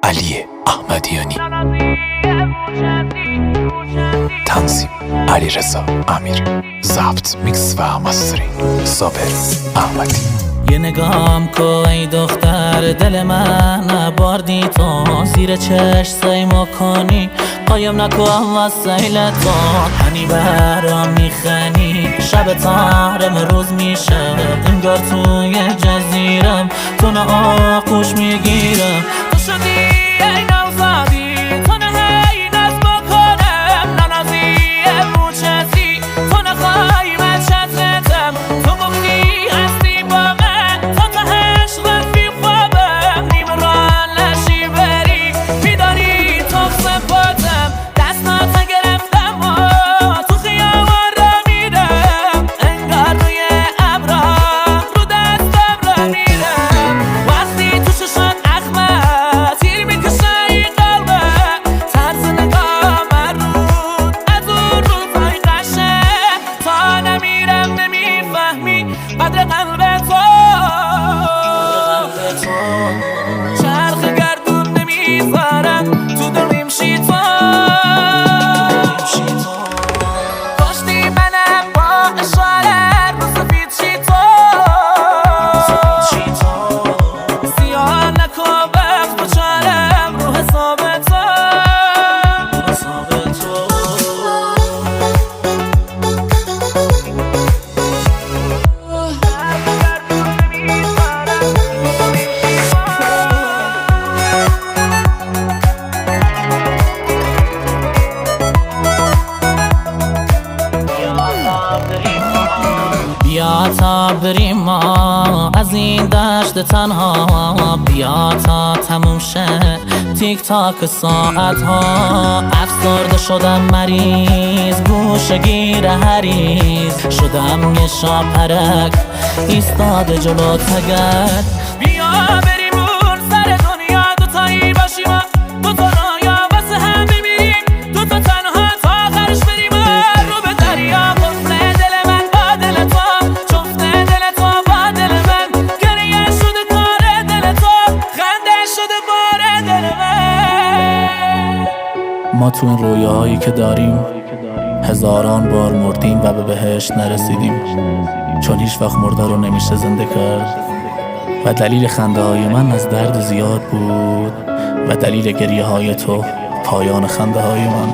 علی احمدیانی، تنظیم علیرضا امیری، ضبط میکس و مسترینگ صابر احمدی. یه نگام کو ای دختر، دل من باردی تو زیر چشم میکنی، قایم نکو وسیله تو هنی برام میخنی، شب تارم روز میشه انگار توی جزیرم، تو نه آغوش میگیرم، تو شدی ای نوزادی، تو نه هی نزد بکنم، ننازی موچزی، تو نخوای من چترتم، تو گفتی هستی با من، تا تهش رفی خوابم، نیم ران لشی بری میداری تو سپاتم، دستات گرفتم و تو خیابان را میرم، انگار روی ابرا رو دستم را میرم، وقتی تو ششات اخمه تیر میکشه ای قلبه، طرز نگاه من رود از اون روزای قشه، تا نمیرم نمیفهمی قدر قلب تو، چرخ گردون نمیذارم تو دلیم شی تو، کشتی منم با اشاره رو سفید شی تو، سیاه نکو وقت بچارم رو حساب تو. بیا تا بریم ما از این دشت تنها، بیا تا تموم شه تیک تاک ساعت ها، افسرده شدم مریض گوشه گیر هریز، شدم یه شاپرک ایستاده جلو تگرد، بیا بریم اون سر دنیا دوتایی باشیم، دوتا رویا واسه هم بمیریم، دوتا تنها تا آخرش بریم رو به دریا، گفته دل من با دل تو، چفته دل تو با دل من، گریه شده کار دل تو، خنده شده بار دل من. ما تو این رویاهایی که داریم هزاران بار مردیم و به بهشت نرسیدیم، چون هیچ وقت مرده رو نمیشه زنده کرد، و دلیل خنده های من از درد زیاد بود و دلیل گریه های تو پایان خنده های من.